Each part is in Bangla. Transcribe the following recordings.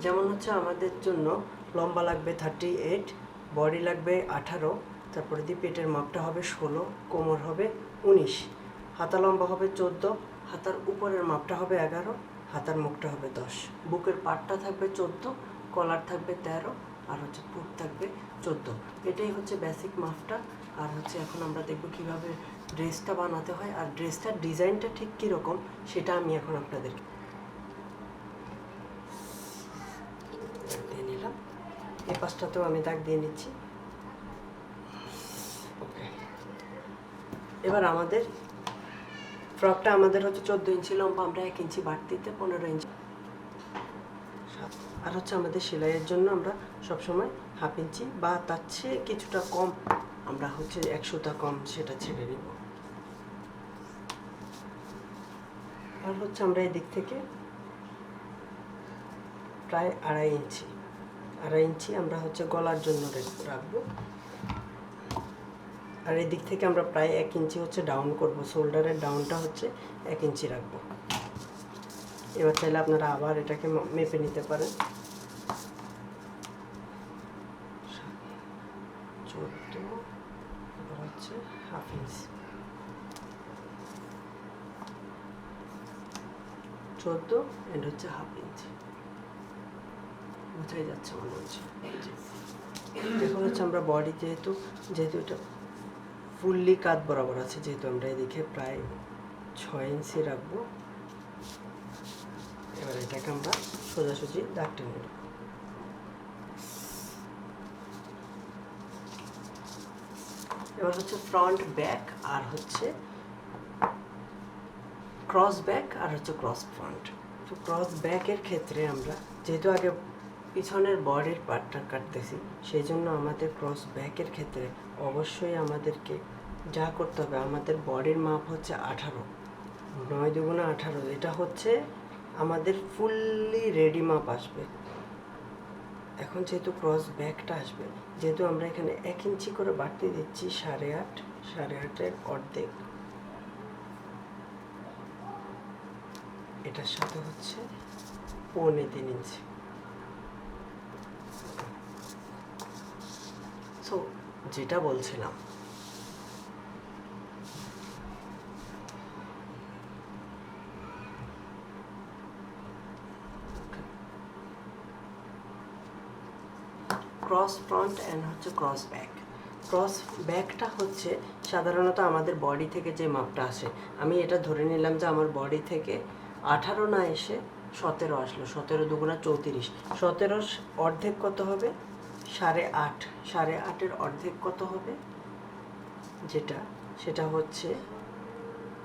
যেমন হচ্ছে আমাদের জন্য লম্বা লাগবে 38, বডি লাগবে 18, তারপরে দিয়ে পেটের মাপটা হবে 16, কোমর হবে 19, হাতা লম্বা হবে 14, হাতার উপরের মাপটা হবে 11, হাতার মুখটা হবে 10, বুকের পাটটা থাকবে 14, কলার থাকবে 13, আর হচ্ছে পুট থাকবে 14। এটাই হচ্ছে বেসিক মাপটা। আর হচ্ছে এখন আমরা দেখব কিভাবে ড্রেসটা বানাতে হয়, আর ড্রেসটার ডিজাইনটা ঠিক কীরকম সেটা আমি এখন আপনাদেরকে দিয়ে নিলাম। এই পাশটাতেও আমি দাগ দিয়ে নিচ্ছি। ওকে, এবার আমাদের ফ্রকটা আমাদের হচ্ছে 14 ইঞ্চি লম্বা, আমরা 1 ইঞ্চি বাড়তিতে 15 ইঞ্চি। আর হচ্ছে আমাদের সেলাইয়ের জন্য আমরা সবসময় হাফ ইঞ্চি বা তার চেয়ে কিছুটা কম, আমরা হচ্ছে 1 সুতা কম সেটা ছেড়ে নিব। আর হচ্ছে আমরা এই দিক থেকে প্রায় 2.5 ইঞ্চি আমরা হচ্ছে গলার জন্য রাখবো। আর এই দিক থেকে আমরা প্রায় 1 ইঞ্চি হচ্ছে ডাউন করব, শোল্ডারের ডাউনটা হচ্ছে 1 ইঞ্চি রাখবো। এবার চাইলে আপনারা আবার এটাকে মেপে নিতে পারেন। 14, এবার হচ্ছে হাফ ইঞ্চি, 14 এন্ড হচ্ছে হাফ ইঞ্চি, বোঝাই যাচ্ছে মনে হচ্ছে। এখন হচ্ছে আমরা বডি যেহেতু এটা ফুললি কাঁধ বরাবর আছে, যেহেতু আমরা এদিকে প্রায় 6 ইঞ্চি রাখবো। এবার এটাকে আমরা সোজাসুজি দাগ টেনে নেব। এবার হচ্ছে ফ্রন্ট ব্যাক, আর হচ্ছে ক্রস ব্যাক, আর হচ্ছে ক্রস ফ্রন্ট। তো ক্রস ব্যাকের ক্ষেত্রে আমরা যেহেতু আগে পিছনের বডির পার্টটা কাটতেছি, সেই জন্য আমাদের ক্রস ব্যাকের ক্ষেত্রে অবশ্যই আমাদেরকে যা করতে হবে, আমাদের বডির মাপ হচ্ছে 18, 9 দুগুণা 18, এটা হচ্ছে আমাদের ফুললি রেডি মাপ আসবে। এখন যেহেতু ক্রস ব্যাকটা আসবে, যেহেতু আমরা এখানে 1 ইঞ্চি করে বাড়তি দিচ্ছি, 8.5 অর্ধেক, এটার সাথে হচ্ছে 3.25 ইঞ্চি। সো যেটা বলছিলাম, ক্রস ফ্রন্ট অ্যান্ড হচ্ছে ক্রস ব্যাক। ক্রস ব্যাকটা হচ্ছে সাধারণত আমাদের বডি থেকে যে মাপটা আসে, আমি এটা ধরে নিলাম যে আমার বডি থেকে 18 না এসে 17 আসলো, 17 দুগুণা 34, 17 অর্ধেক কত হবে? 8.5, 8.5-এর অর্ধেক কত হবে? সেটা হচ্ছে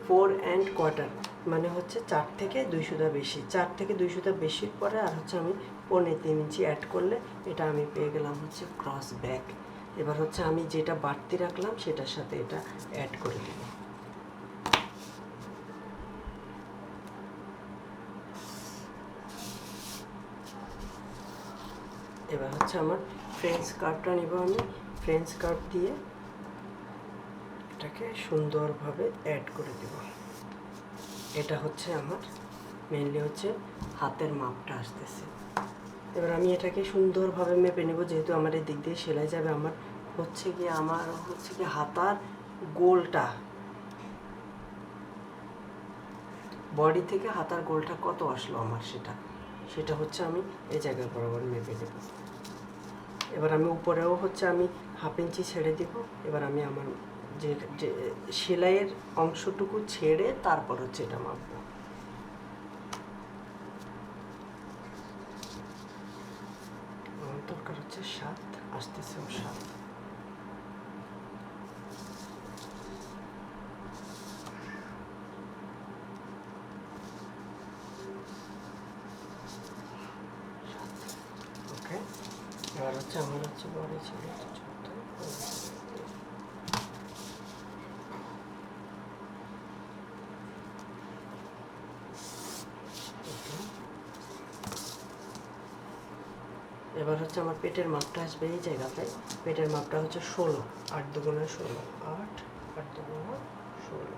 4¼ মানে হচ্ছে 4 থেকে 2 সুতা বেশি, 4 থেকে 2 সুতা বেশির পরে আর হচ্ছে আমি 3.25 ইঞ্চি অ্যাড করলে এটা আমি পেয়ে গেলাম হচ্ছে ক্রস ব্যাক। এবার হচ্ছে আমি যেটা বাড়তি রাখলাম সেটার সাথে এটা অ্যাড করে দেব। এবার হচ্ছে আমার ফ্রেঞ্চ কার্ভটা নিব, আমি ফ্রেঞ্চ কার্ভ দিয়ে এটাকে সুন্দরভাবে অ্যাড করে দেব। এটা হচ্ছে আমার মেনলি হচ্ছে হাতের মাপটা আসতেছে। এবার আমি এটাকে সুন্দরভাবে মেপে নেব, যেহেতু আমার এই দিক দিয়ে সেলাই যাবে। আমার হচ্ছে কি হাতার গোলটা, বডি থেকে হাতার গোলটা কত আসলো আমার, সেটা হচ্ছে আমি এই জায়গার বরাবর মেপে দেব। এবার আমি উপরেও হচ্ছে আমি হাফ ইঞ্চি ছেড়ে দিব। এবার আমি আমার যে সেলাইয়ের অংশটুকু ছেড়ে তারপর হচ্ছে এটা মাপবো। আমার দরকার হচ্ছে 7, আসতেছে 7। ওকে, এবার হচ্ছে আমার হচ্ছে বডি ছিল 14। এবার হচ্ছে আমার পেটের মাপটা আসবে এই জায়গাতে। পেটের মাপটা হচ্ছে 16, 8 দুগুণা 16, 8 দুগুণা 16।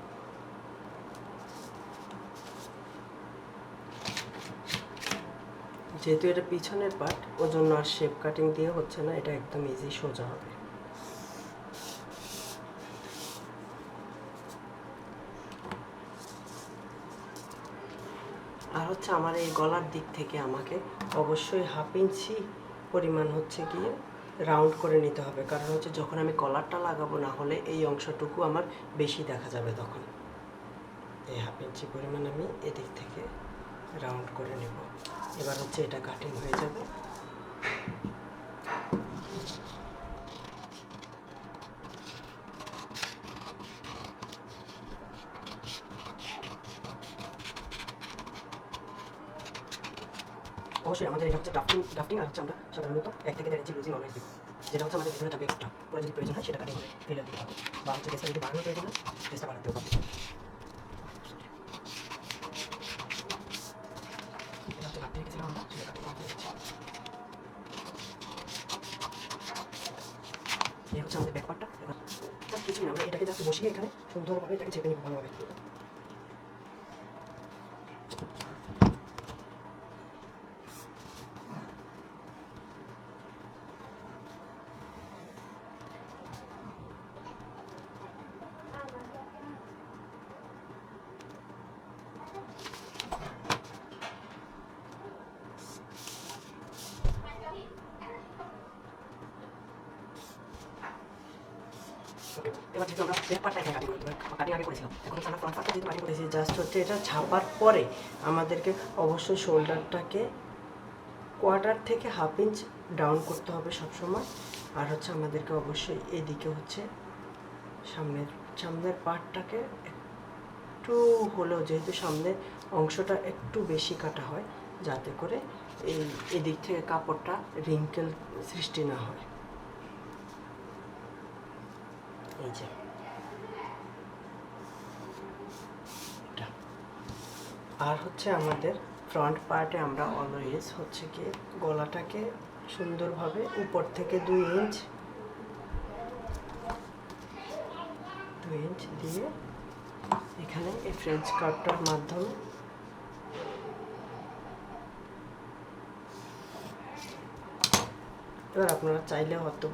যেহেতু এটা পিছনের পার্ট, ওজন্য আর শেপ কাটিং দিয়ে হচ্ছে না, এটা একদম ইজি সোজা হবে। আর হচ্ছে আমার এই গলার দিক থেকে আমাকে অবশ্যই 1/2 ইঞ্চি পরিমাণ হচ্ছে গিয়ে রাউন্ড করে নিতে হবে, কারণ হচ্ছে যখন আমি কলারটা লাগাবো, না হলে এই অংশটুকু আমার বেশি দেখা যাবে তখন। এই 1/2 ইঞ্চি পরিমাণ আমি এদিক থেকে রাউন্ড করে নেব। এবার হচ্ছে এটা কাটিং হয়ে যাবে। অবশ্যই আমাদের এটা হচ্ছে ড্রাফটিং আর হচ্ছে আমরা সাধারণত 1 থেকে 1.5 ইঞ্চি লুজিং অলওয়েজ দিব, যেটা হচ্ছে আমাদের ভিতরে থাকবে এক্সট্রা। পরে যদি প্রয়োজন হয় সেটা কাটিং করে ফেলে দিতে হবে, বা হচ্ছে পেস্টটা যদি বাড়ানোর প্রয়োজন হয় পেস্টটা বাড়াতেও পারবে। এটা হচ্ছে কাটতে রেখেছিলাম আমরা, সেটা কাটিং করে দিচ্ছি। এই হচ্ছে আমাদের ব্যাক পার্টটা। এবার কিছুই না, আমরা এটাকে জাস্ট বসিয়ে এখানে সুন্দরভাবে এটাকে চেপে নিব ভালোভাবে। এবার যেহেতু আমরা ব্যাক পার্টটা এখানে কাটিং আগে করেছিলাম, এখন হচ্ছে আমরা ফ্রন্ট পার্টটা যেহেতু কাটিং করেছি, জাস্ট হচ্ছে এটা ছাপার পরে আমাদেরকে অবশ্যই শোল্ডারটাকে 1/4 থেকে 1/2 ইঞ্চ ডাউন করতে হবে সবসময়। আর হচ্ছে আমাদেরকে অবশ্যই এদিকে হচ্ছে সামনের পার্টটাকে একটু হলেও, যেহেতু সামনের অংশটা একটু বেশি কাটা হয়, যাতে করে এদিক থেকে কাপড়টা রিঙ্কেল সৃষ্টি না হয়। এই যে এটা। আর হচ্ছে আমাদের ফ্রন্ট পার্টে আমরা অলওয়েজ হচ্ছে কি গলাটাকে সুন্দরভাবে উপর থেকে 2 ইঞ্চ দিয়ে এখানে এই ফ্রেঞ্চ কাটটার মাধ্যমে এবার আপনারা চাইলে হয়তো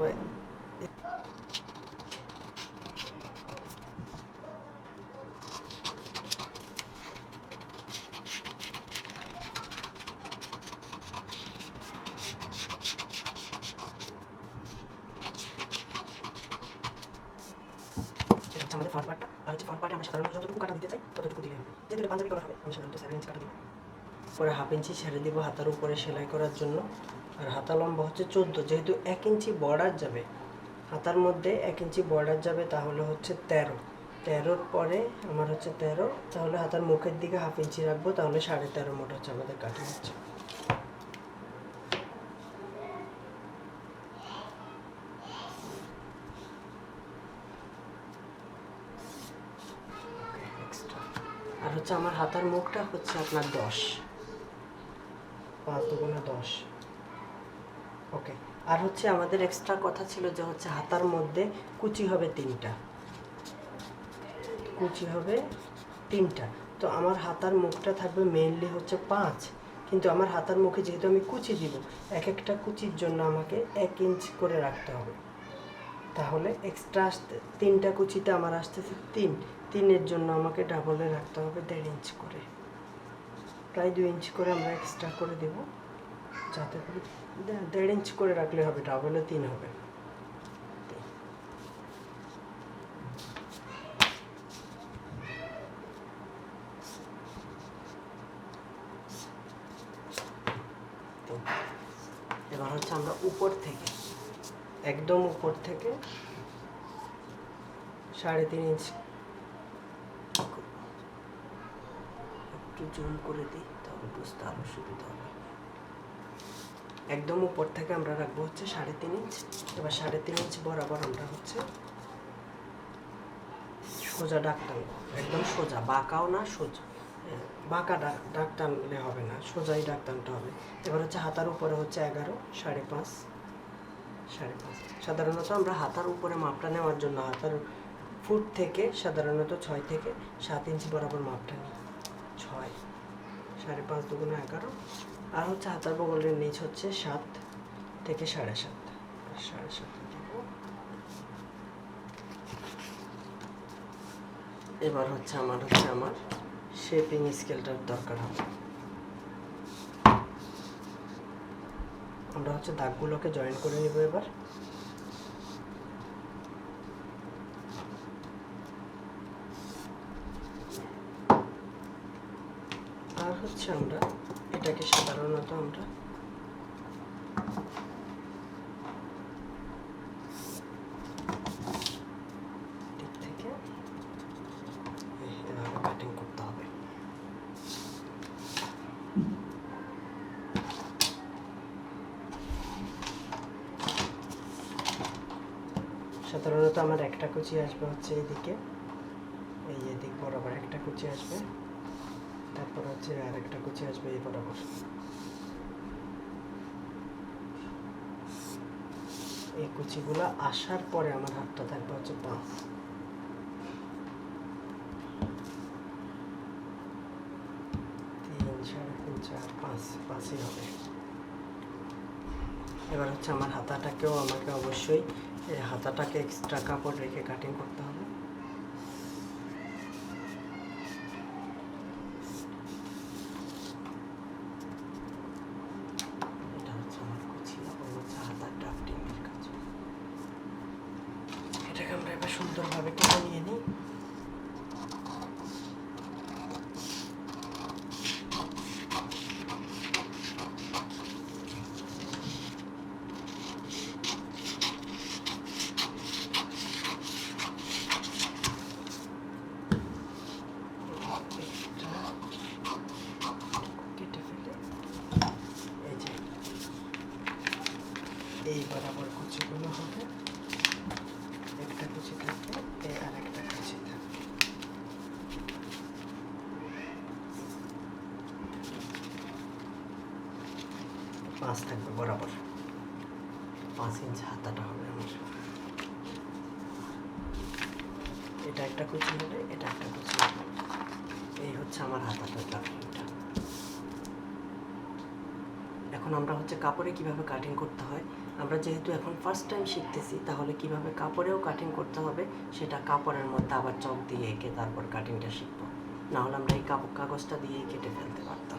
আমাদের ফ্রন্ট পার্টটা। আর হচ্ছে ফ্রন্ট পার্টে আমরা সাধারণত যতটুকু কাটা দিতে চাই ততটুকু দিলে হবে। যেহেতু এটা পাঞ্জাবি করা হবে, আমি সাধারণত 7 ইঞ্চ কাটা দিব। পরে 1/2 ইঞ্চি ছেড়ে দিব হাতার উপরে সেলাই করার জন্য। আর হাতা লম্বা হচ্ছে 14, যেহেতু 1 ইঞ্চি বর্ডার যাবে হাতার মধ্যে, 1 ইঞ্চি বর্ডার যাবে, তাহলে হচ্ছে 13 পরে আমার হচ্ছে 13, তাহলে হাতার মুখের দিকে 1/2 ইঞ্চি রাখবো, তাহলে 13.5 মোট হচ্ছে আমাদের কাটিং হচ্ছে। আর হচ্ছে আমার হাতার মুখটা হচ্ছে আপনার 10, 5 দুগুণে 10। ওকে। আর হচ্ছে আমাদের এক্সট্রা কথা ছিল যে হচ্ছে হাতার মধ্যে কুচি হবে 3টা, তো আমার হাতার মুখটা থাকবে মেইনলি হচ্ছে 5, কিন্তু আমার হাতার মুখে যেহেতু আমি কুচি দিব, এক একটা কুচির জন্য আমাকে 1 ইঞ্চ করে রাখতে হবে, তাহলে এক্সট্রা আসতে 3টা কুচিতে আমার আসতেছে 3-3-এর জন্য আমাকে ডাবলে রাখতে হবে 1.5 ইঞ্চ করে, প্রায় 2 ইঞ্চ করে আমরা এক্সট্রা করে দেব, যাতে করে 1.5 ইঞ্চ করে রাখলে হবে, ডাবলে 3 হবে। এবার হচ্ছে আমরা উপর থেকে, একদম উপর থেকে 3.5 ইঞ্চ, একটু জুম করে দিই তাহলে বুঝতে আরো সুবিধা হবে। একদম উপর থেকে আমরা রাখবো হচ্ছে 3.5 ইঞ্চ। এবার 3.5 ইঞ্চ বরাবর আমরা হচ্ছে সোজা দাগ টানবো, একদম সোজা, বাঁকাও না, সোজা, বাঁকা দাগ টানলে হবে না, সোজাই দাগ টানতে হবে। এবার হচ্ছে হাতার উপরে হচ্ছে 11, 5.5। সাধারণত আমরা হাতার উপরে মাপটা নেওয়ার জন্য হাতার ফুট থেকে সাধারণত 6 থেকে 7 ইঞ্চি বরাবর মাপটা নিই। 6, 5.5 দুগুণে 11, আর হচ্ছে হাতার বগলের নিচ হচ্ছে 7 থেকে 7.5, 7.5 দিব। এবার হচ্ছে আমার শেপিং স্কেলটার দরকার হবে। আমরা হচ্ছে দাগগুলোকে জয়েন করে নিব এবার। আর হচ্ছে আমরা এটাকে সাধারণত আমরা দিক থেকে এভাবে কাটিং করতে হবে। সাধারণত আমার একটা কুচি আসবে হচ্ছে এইদিকে, এই এদিক বরাবর একটা কুচি আসবে, তারপর হচ্ছে আর একটা কুচি আসবে এই বরাবর। এই কুচিগুলো আসার পরে আমার হাতটা থাকবে হচ্ছে 5, 3, 3.5, 4, 5, 5ই হবে। এবার হচ্ছে আমার হাতাটাকেও আমাকে অবশ্যই এই হাতাটাকে এক্সট্রা কাপড় রেখে কাটিং করতে হবে। এটা হচ্ছে আমার কুচি এবং হচ্ছে হাতার ড্রাফটিংয়ের কাজ। এটাকে আমরা এবার সুন্দরভাবে কেটে নিয়ে নিই। এই বরাবর কুচিগুলো হবে, একটা কুচি থাকবে, এই আর একটা কুচি থাকবে। 5 থাকবে বরাবর, 5 ইঞ্চ হাতাটা হবে আমার। এটা একটা কুচি হবে, এটা একটা কুচি হবে। এই হচ্ছে আমার হাতাটার কাটিংটা। এখন আমরা হচ্ছে কাপড়ে কিভাবে কাটিং করতে হয়, আমরা যেহেতু এখন ফার্স্ট টাইম শিখতেছি, তাহলে কিভাবে কাপড়েও কাটিং করতে হবে সেটা কাপড়ের মধ্যে আবার চক দিয়ে এঁকে তারপর কাটিংটা শিখবো। নাহলে আমরা এই কাগজটা দিয়েই কেটে ফেলতে পারতাম।